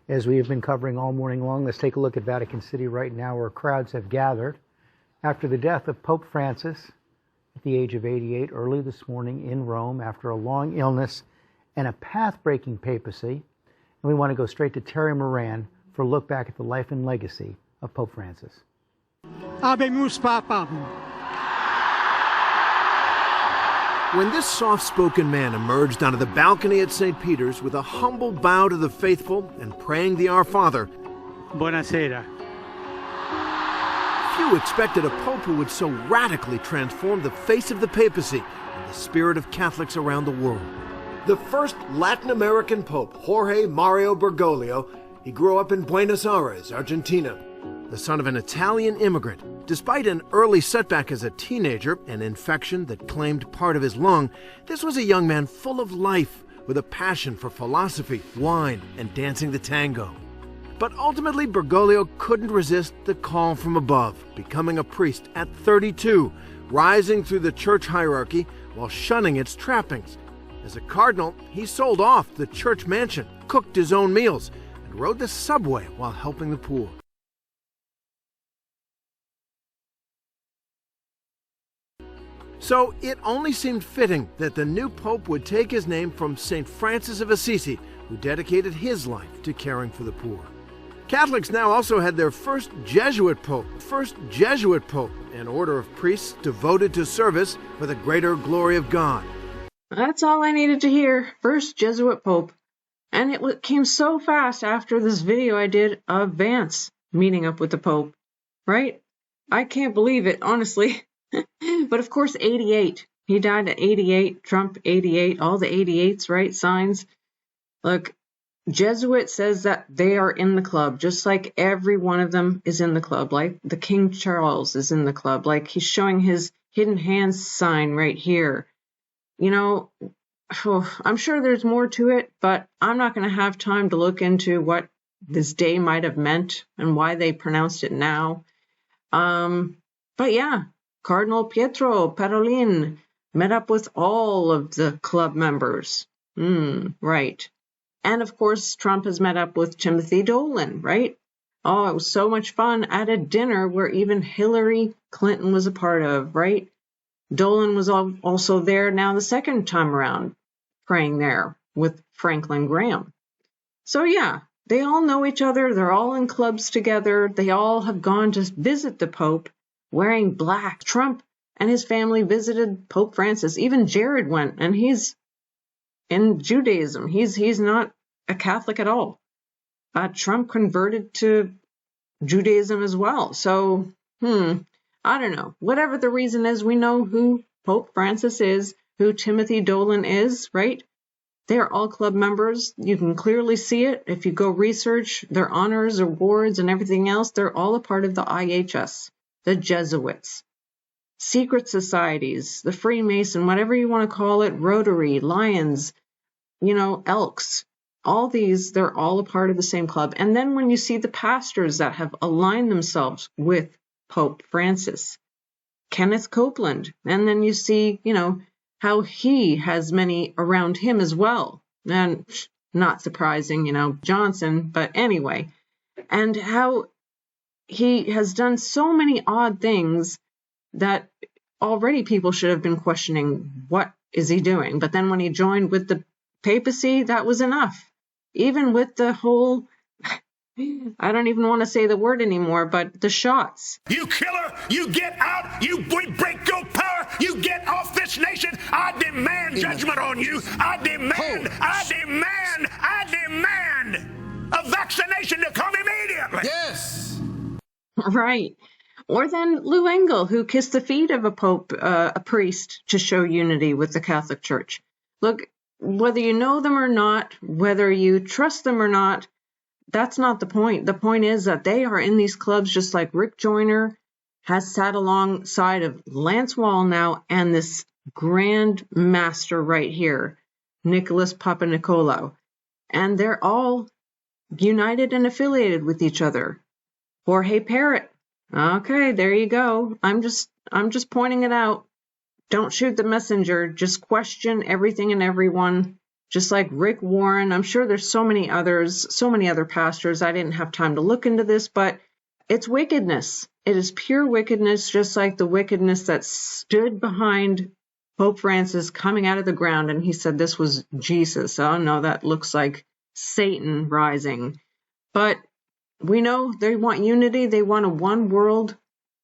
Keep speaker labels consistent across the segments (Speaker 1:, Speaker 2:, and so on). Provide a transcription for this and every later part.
Speaker 1: As we have been covering all morning long, let's take a look at Vatican City right now, where crowds have gathered after the death of Pope Francis at the age of 88 early this morning in Rome after a long illness and a path-breaking papacy. And we want to go straight to Terry Moran for a look back at the life and legacy of Pope Francis.
Speaker 2: Habemus Papam.
Speaker 3: When this soft-spoken man emerged onto the balcony at St. Peter's with a humble bow to the faithful and praying the Our Father,
Speaker 2: Buonasera.
Speaker 3: few expected a pope who would so radically transform the face of the papacy and the spirit of Catholics around the world. The first Latin American pope, Jorge Mario Bergoglio, he grew up in Buenos Aires, Argentina. The son of an Italian immigrant, despite an early setback as a teenager, an infection that claimed part of his lung, this was a young man full of life, with a passion for philosophy, wine, and dancing the tango. But ultimately, Bergoglio couldn't resist the call from above, becoming a priest at 32, rising through the church hierarchy while shunning its trappings. As a cardinal, he sold off the church mansion, cooked his own meals, and rode the subway while helping the poor. So it only seemed fitting that the new pope would take his name from St. Francis of Assisi, who dedicated his life to caring for the poor. Catholics now also had their first Jesuit pope, an order of priests devoted to service for the greater glory of God.
Speaker 4: That's all I needed to hear. First Jesuit pope. And it came so fast after this video I did of Vance meeting up with the pope, right? I can't believe it, honestly. But of course, 88. He died at 88. Trump, 88. All the 88s, right? Signs. Look, Jesuit says that they are in the club, just like every one of them is in the club. Like the King Charles is in the club. Like he's showing his hidden hands sign right here. You know, I'm sure there's more to it, but I'm not going to have time to look into what this day might have meant and why they pronounced it now. But yeah. Cardinal Pietro Parolin met up with all of the club members. Right. And of course, Trump has met up with Timothy Dolan, right? Oh, it was so much fun at a dinner where even Hillary Clinton was a part of, right? Dolan was also there now the second time around, praying there with Franklin Graham. So yeah, they all know each other. They're all in clubs together. They all have gone to visit the Pope wearing black. Trump and his family visited Pope Francis. Even Jared went, and he's in Judaism. He's not a Catholic at all. Trump converted to Judaism as well. So, I don't know. Whatever the reason is, we know who Pope Francis is, who Timothy Dolan is, right? They're all club members. You can clearly see it. If you go research their honors, awards, and everything else, they're all a part of the IHS. The Jesuits, secret societies, the Freemason, whatever you want to call it, Rotary, Lions, Elks, all these, they're all a part of the same club. And then when you see the pastors that have aligned themselves with Pope Francis, Kenneth Copeland, and then you see, how he has many around him as well. And not surprising, Johnson, but anyway, and how he has done so many odd things that already people should have been questioning, what is he doing? But then when he joined with the papacy, that was enough. Even with the whole, I don't even want to say the word anymore, but the shots.
Speaker 5: You killer, you get out, we break your power, you get off this nation. I demand judgment on you. I demand a vaccination to come immediately.
Speaker 3: Yes.
Speaker 4: Right. Or then Lou Engle, who kissed the feet of a priest to show unity with the Catholic Church. Look, whether you know them or not, whether you trust them or not, that's not the point. The point is that they are in these clubs just like Rick Joyner has sat alongside of Lance Wallnau and this grand master right here, Nicholas Papanicolaou. And they're all united and affiliated with each other. Jorge Parrott. Okay, there you go. I'm just pointing it out. Don't shoot the messenger. Just question everything and everyone. just like Rick Warren. I'm sure there's so many others, so many other pastors. I didn't have time to look into this, but it's wickedness. It is pure wickedness, just like the wickedness that stood behind Pope Francis coming out of the ground. And he said this was Jesus. Oh, no, that looks like Satan rising. But we know they want unity. They want a one world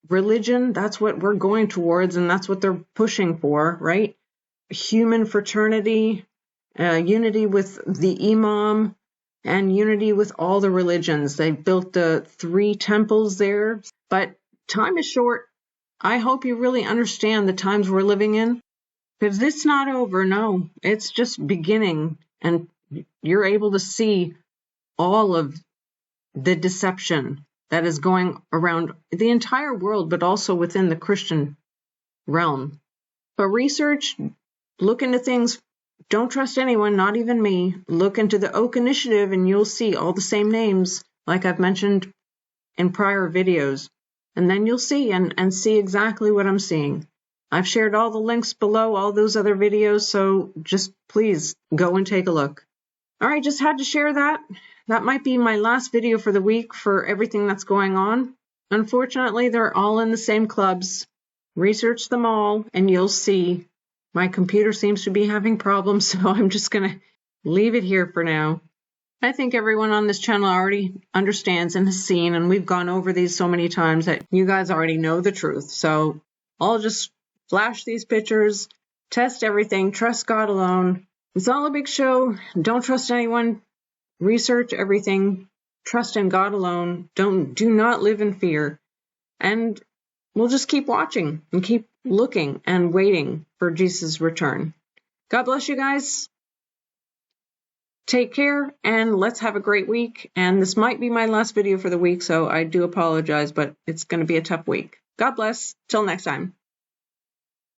Speaker 4: religion. That's what we're going towards, and that's what they're pushing for, right? Human fraternity, unity with the imam, and unity with all the religions. They built the 3 temples there. But time is short. I hope you really understand the times we're living in, because it's not over. No, it's just beginning. And you're able to see all of the deception that is going around the entire world, but also within the Christian realm. But research, look into things. Don't trust anyone, not even me. Look into the Oak Initiative and you'll see all the same names like I've mentioned in prior videos. And then you'll see and see exactly what I'm seeing. I've shared all the links below, all those other videos, so just please go and take a look. All right, just had to share that. That might be my last video for the week for everything that's going on. Unfortunately, they're all in the same clubs. Research them all and you'll see. My computer seems to be having problems, so I'm just going to leave it here for now. I think everyone on this channel already understands and has seen, and we've gone over these so many times that you guys already know the truth. So I'll just flash these pictures, test everything, trust God alone. It's all a big show. Don't trust anyone. Research everything. Trust in God alone. Do not live in fear. And we'll just keep watching and keep looking and waiting for Jesus' return. God bless you guys. Take care and let's have a great week. And this might be my last video for the week, so I do apologize, but it's going to be a tough week. God bless. Till next time.